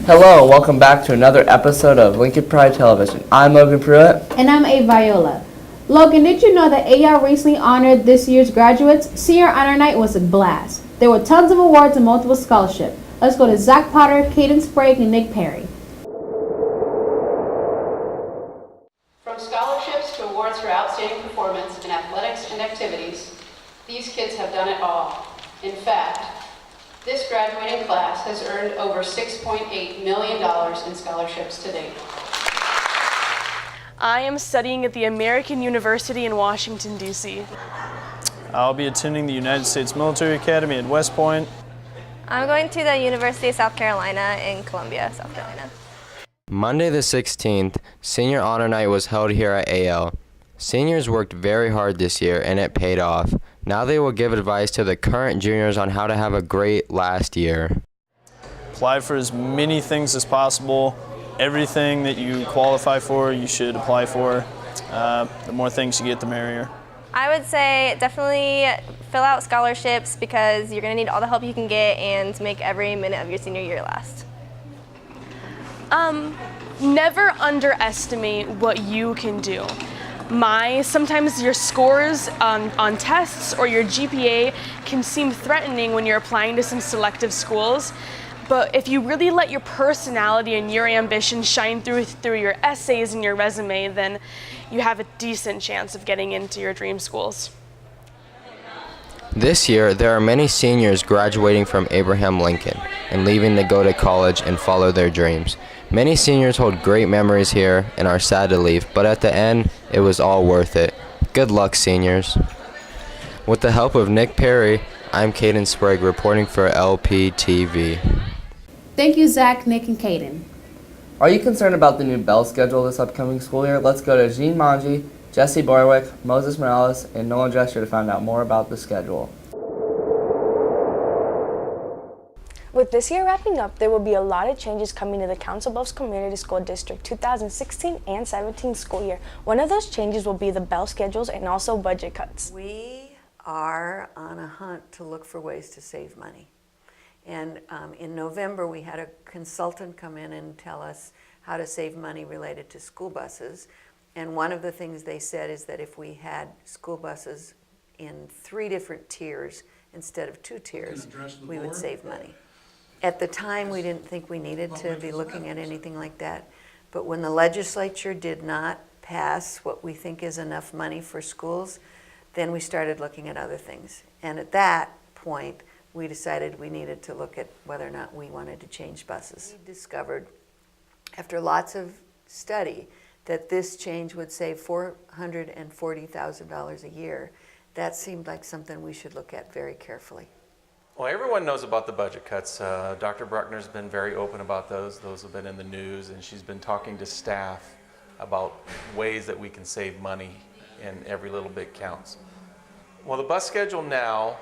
Hello, welcome back to another episode of Lincoln Pride Television. I'm Logan Pruitt. And I'm A. Viola. Logan, did you know that AL recently honored this year's graduates? Senior Honor Night was a blast. There were tons of awards and multiple scholarships. Let's go to Zach Potter, Caden Sprague, and Nick Perry. From scholarships to awards for outstanding performance in athletics and activities, these kids have done it all. In fact, this graduating class has earned over $6.8 million in scholarships to date. I am studying at the American University in Washington, D.C. I'll be attending the United States Military Academy at West Point. I'm going to the University of South Carolina in Columbia, South Carolina. Monday the 16th, Senior Honor Night was held here at AL. Seniors worked very hard this year and it paid off. Now they will give advice to the current juniors on how to have a great last year. Apply for as many things as possible. Everything that you qualify for, you should apply for. The more things you get, the merrier. I would say definitely fill out scholarships because you're going to need all the help you can get and make every minute of your senior year last. Never underestimate what you can do. Sometimes your scores on tests or your GPA can seem threatening when you're applying to some selective schools. But if you really let your personality and your ambition shine through your essays and your resume, then you have a decent chance of getting into your dream schools. This year, there are many seniors graduating from Abraham Lincoln and leaving to go to college and follow their dreams. Many seniors hold great memories here and are sad to leave, but at the end, it was all worth it. Good luck, seniors. With the help of Nick Perry, I'm Caden Sprague reporting for LPTV. Thank you, Zach, Nick, and Caden. Are you concerned about the new bell schedule this upcoming school year? Let's go to Jean Manji, Jesse Borwick, Moses Morales, and Nolan Drescher to find out more about the schedule. With this year wrapping up, there will be a lot of changes coming to the Council Bluffs Community School District 2016 and 17 school year. One of those changes will be the bell schedules and also budget cuts. We are on a hunt to look for ways to save money. And in November, we had a consultant come in and tell us how to save money related to school buses. And one of the things they said is that if we had school buses in 3 different tiers instead of 2 tiers, we would save money. At the time, we didn't think we needed to be looking at anything like that. But when the legislature did not pass what we think is enough money for schools, then we started looking at other things. And at that point, we decided we needed to look at whether or not we wanted to change buses. We discovered, after lots of study, that this change would save $440,000 a year. That seemed like something we should look at very carefully. Well, everyone knows about the budget cuts. Dr. Bruckner's been very open about those. Those have been in the news, and she's been talking to staff about ways that we can save money, and every little bit counts. Well, the bus schedule now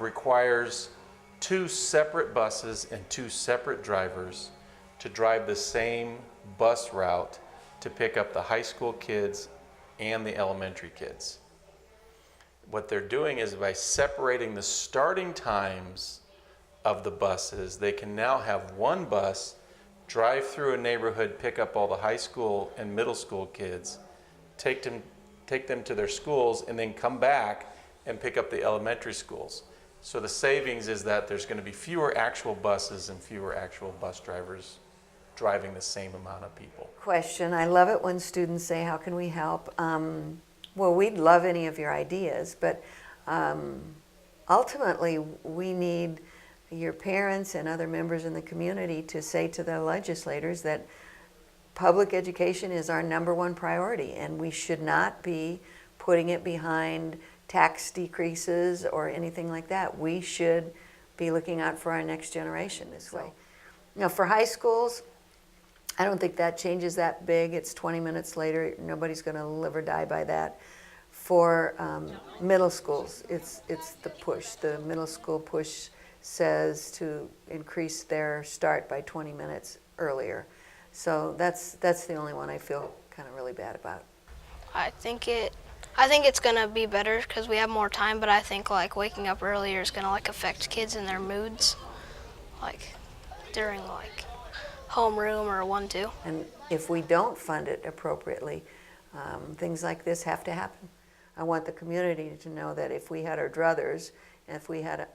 requires 2 separate buses and 2 separate drivers to drive the same bus route to pick up the high school kids and the elementary kids. What they're doing is by separating the starting times of the buses, they can now have one bus drive through a neighborhood, pick up all the high school and middle school kids, take them to their schools, and then come back and pick up the elementary schools. So the savings is that there's going to be fewer actual buses and fewer actual bus drivers driving the same amount of people. Question, I love it when students say, how can we help? Well, we'd love any of your ideas, but ultimately we need your parents and other members in the community to say to the legislators that public education is our #1 priority, and we should not be putting it behind tax decreases or anything like that. We should be looking out for our next generation this way. Now, for high schools, I don't think that changes that big. It's 20 minutes later. Nobody's going to live or die by that. For middle schools, it's the push. The middle school push says to increase their start by 20 minutes earlier. So that's the only one I feel kind of really bad about. I think it's gonna be better because we have more time, but I think like waking up earlier is gonna like affect kids and their moods, like during like homeroom or 1-2. And if we don't fund it appropriately, things like this have to happen. I want the community to know that if we had our druthers, if we had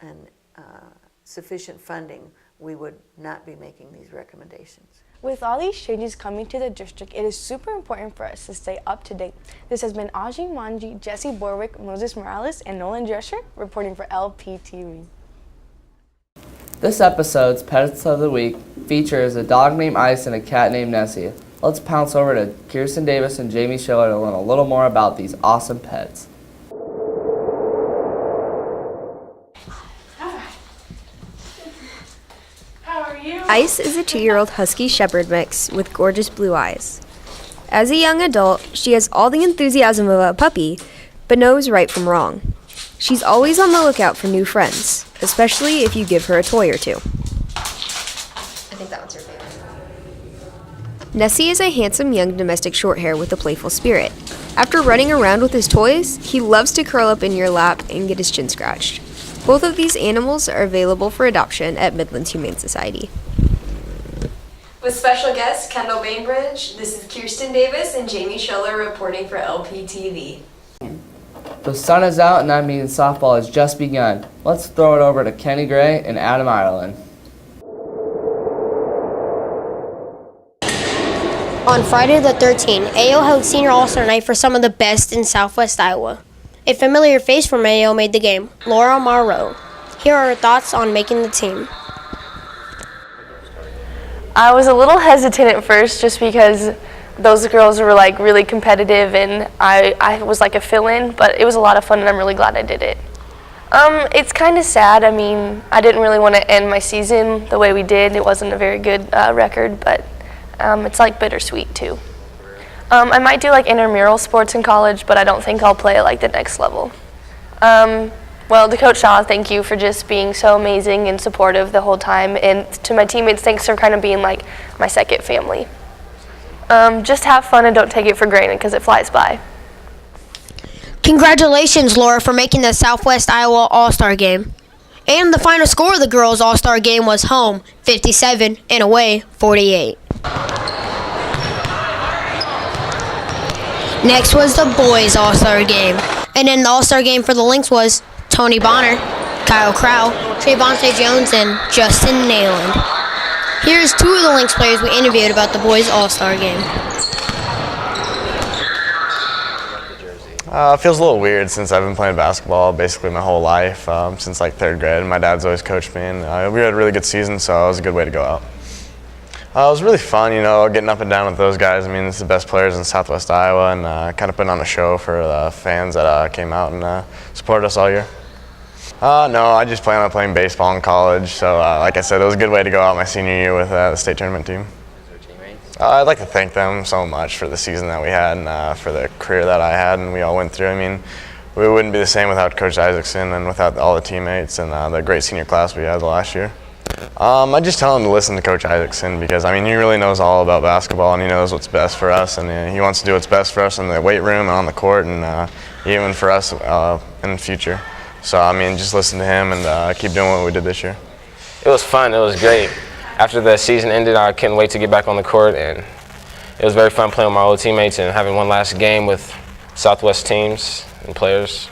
sufficient funding, we would not be making these recommendations. With all these changes coming to the district, it is super important for us to stay up to date. This has been Aji Manji, Jesse Borwick, Moses Morales, and Nolan Drescher reporting for LPTV. This episode's Pets of the Week features a dog named Ice and a cat named Nessie. Let's pounce over to Kirsten Davis and Jamie Schiller to learn a little more about these awesome pets. Ice is a 2-year-old Husky Shepherd mix with gorgeous blue eyes. As a young adult, she has all the enthusiasm of a puppy, but knows right from wrong. She's always on the lookout for new friends, especially if you give her a toy or two. I think that one's her favorite. Nessie is a handsome young domestic shorthair with a playful spirit. After running around with his toys, he loves to curl up in your lap and get his chin scratched. Both of these animals are available for adoption at Midlands Humane Society. With special guest Kendall Bainbridge, this is Kirsten Davis and Jamie Schiller reporting for LPTV. The sun is out and that means softball has just begun. Let's throw it over to Kenny Gray and Adam Ireland. On Friday the 13th, AO held Senior All-Star Night for some of the best in Southwest Iowa. A familiar face from AO made the game, Laura Marrow. Here are her thoughts on making the team. I was a little hesitant at first just because those girls were like really competitive and I was like a fill-in, but it was a lot of fun and I'm really glad I did it. It's kind of sad. I mean, I didn't really want to end my season the way we did. It wasn't a very good record, but it's like bittersweet too. I might do like intramural sports in college, but I don't think I'll play at like the next level. Well, to Coach Shaw, thank you for just being so amazing and supportive the whole time. And to my teammates, thanks for kind of being like my second family. Just have fun and don't take it for granted because it flies by. Congratulations, Laura, for making the Southwest Iowa All-Star Game. And the final score of the girls' All-Star Game was home, 57, and away, 48. Next was the boys' All-Star Game. And then the All-Star Game for the Lynx was Tony Bonner, Kyle Crow, Trayvonte Jones, and Justin Nayland. Here's 2 of the Lynx players we interviewed about the boys' All-Star Game. It feels a little weird since I've been playing basketball basically my whole life, since like 3rd grade. My dad's always coached me, and we had a really good season, so it was a good way to go out. It was really fun, you know, getting up and down with those guys. I mean, it's the best players in Southwest Iowa, and kind of putting on a show for the fans that came out and supported us all year. No, I just plan on playing baseball in college, so like I said, it was a good way to go out my senior year with the state tournament team. I'd like to thank them so much for the season that we had and for the career that I had and we all went through. I mean, we wouldn't be the same without Coach Isaacson and without all the teammates and the great senior class we had last year. I just tell him to listen to Coach Isaacson because, I mean, he really knows all about basketball and he knows what's best for us, and he wants to do what's best for us in the weight room and on the court and even for us in the future. So, I mean, just listen to him and keep doing what we did this year. It was fun. It was great. After the season ended, I couldn't wait to get back on the court, and it was very fun playing with my old teammates and having one last game with Southwest teams and players.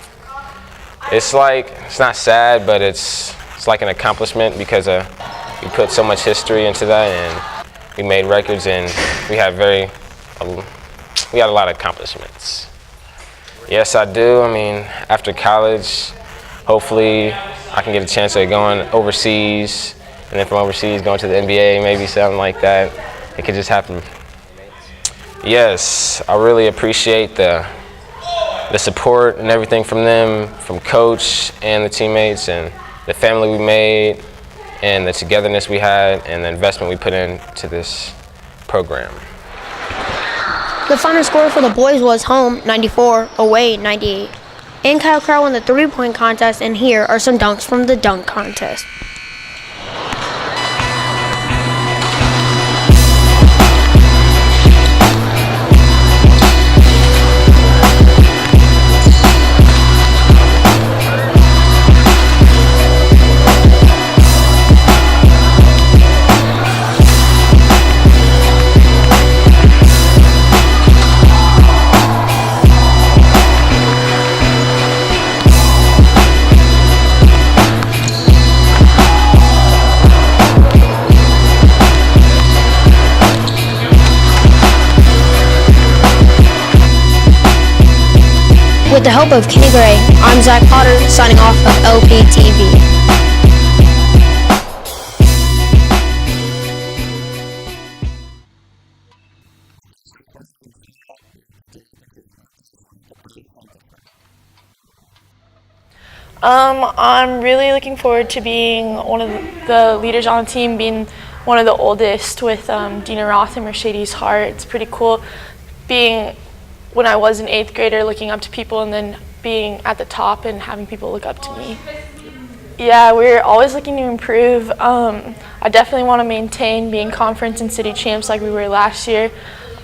It's not sad, but it's like an accomplishment because we put so much history into that, and we made records, and we had a lot of accomplishments. Yes, I do. I mean, after college, hopefully I can get a chance of going overseas, and then from overseas going to the NBA, maybe something like that. It could just happen. Yes, I really appreciate the support and everything from them, from Coach and the teammates, and the family we made, and the togetherness we had, and the investment we put into this program. The final score for the boys was home, 94, away, 98. And Kyle Crow won the 3-point contest, and here are some dunks from the dunk contest. With the help of Kenny Gray, I'm Zach Potter, signing off of LPTV. I'm really looking forward to being one of the leaders on the team, being one of the oldest with Dina Roth and Mercedes Hart. It's pretty cool being, when I was an 8th grader, looking up to people and then being at the top and having people look up to me. Yeah, we're always looking to improve. I definitely want to maintain being conference and city champs like we were last year.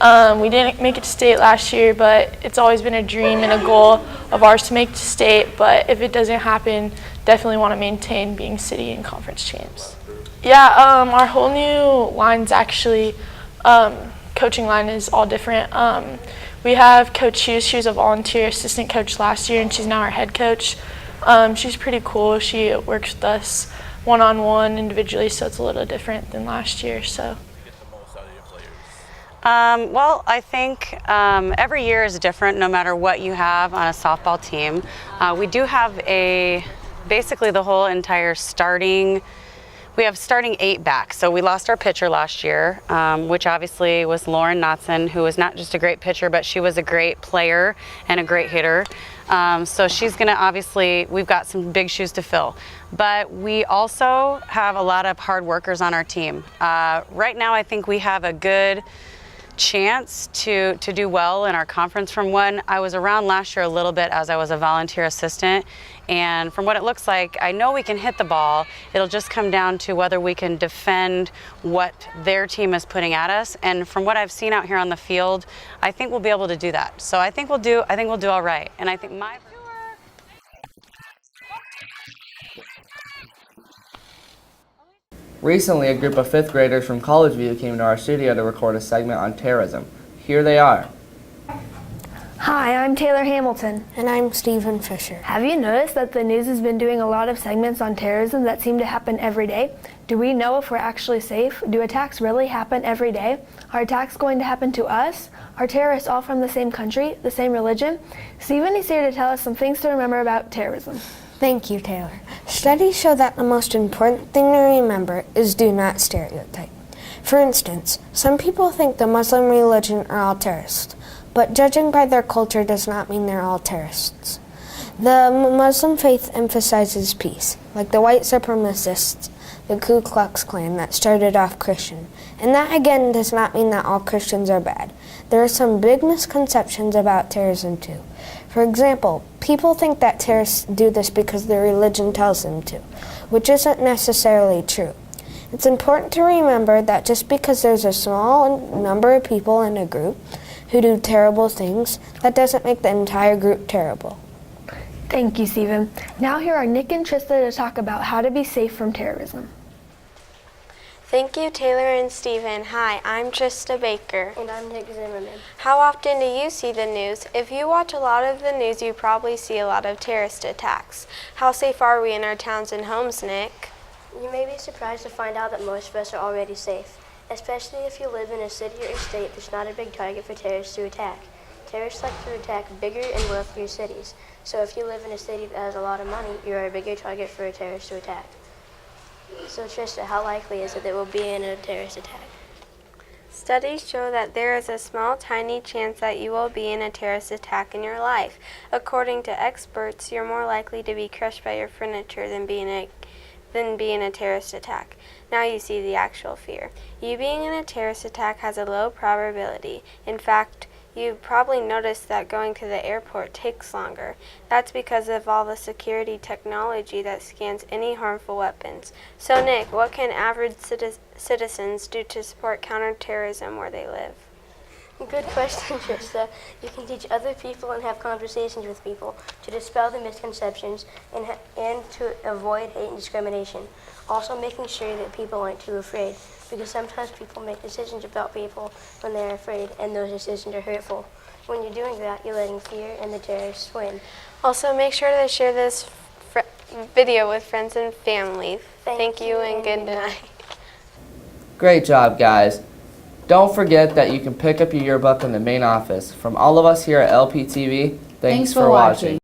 We didn't make it to state last year, but it's always been a dream and a goal of ours to make it to state. But if it doesn't happen, definitely want to maintain being city and conference champs. Yeah, our whole new line's actually, coaching line is all different. We have Coach Hughes. She was a volunteer assistant coach last year, and she's now our head coach. She's pretty cool. She works with us one-on-one individually, so it's a little different than last year. So. Well, I think every year is different no matter what you have on a softball team. We do have basically the whole entire we have starting 8 back. So we lost our pitcher last year, which obviously was Lauren Knotson, who was not just a great pitcher, but she was a great player and a great hitter. So she's gonna we've got some big shoes to fill. But we also have a lot of hard workers on our team. Right now I think we have a good chance to do well in our conference. From when I was around last year a little bit as I was a volunteer assistant, and from what it looks like, I know we can hit the ball. It'll just come down to whether we can defend what their team is putting at us. And from what I've seen out here on the field, I think we'll be able to do that. So I think we'll do all right. And I think Recently, a group of 5th graders from College View came to our studio to record a segment on terrorism. Here they are. Hi, I'm Taylor Hamilton. And I'm Stephen Fisher. Have you noticed that the news has been doing a lot of segments on terrorism that seem to happen every day? Do we know if we're actually safe? Do attacks really happen every day? Are attacks going to happen to us? Are terrorists all from the same country, the same religion? Stephen is here to tell us some things to remember about terrorism. Thank you, Taylor. Studies show that the most important thing to remember is do not stereotype. For instance, some people think the Muslim religion are all terrorists, but judging by their culture does not mean they're all terrorists. The Muslim faith emphasizes peace, like the white supremacists, the Ku Klux Klan that started off Christian. And that again does not mean that all Christians are bad. There are some big misconceptions about terrorism too. For example, people think that terrorists do this because their religion tells them to, which isn't necessarily true. It's important to remember that just because there's a small number of people in a group who do terrible things, that doesn't make the entire group terrible. Thank you, Stephen. Now here are Nick and Trista to talk about how to be safe from terrorism. Thank you, Taylor and Stephen. Hi, I'm Trista Baker. And I'm Nick Zimmerman. How often do you see the news? If you watch a lot of the news, you probably see a lot of terrorist attacks. How safe are we in our towns and homes, Nick? You may be surprised to find out that most of us are already safe, especially if you live in a city or state that's not a big target for terrorists to attack. Terrorists like to attack bigger and wealthier cities, so if you live in a city that has a lot of money, you're a bigger target for a terrorist to attack. So Trista, how likely is it that we'll be in a terrorist attack? Studies show that there is a small, tiny chance that you will be in a terrorist attack in your life. According to experts, you're more likely to be crushed by your furniture than be in a terrorist attack. Now you see the actual fear. You being in a terrorist attack has a low probability. In fact, you probably noticed that going to the airport takes longer. That's because of all the security technology that scans any harmful weapons. So Nick, what can average citizens do to support counterterrorism where they live? Good question, Trista. You can teach other people and have conversations with people to dispel the misconceptions and to avoid hate and discrimination. Also making sure that people aren't too afraid, because sometimes people make decisions about people when they're afraid, and those decisions are hurtful. When you're doing that, you're letting fear and the terrorists win. Also make sure to share this video with friends and family. Thank you and good night. Great job, guys. Don't forget that you can pick up your yearbook in the main office. From all of us here at LPTV, thanks for watching.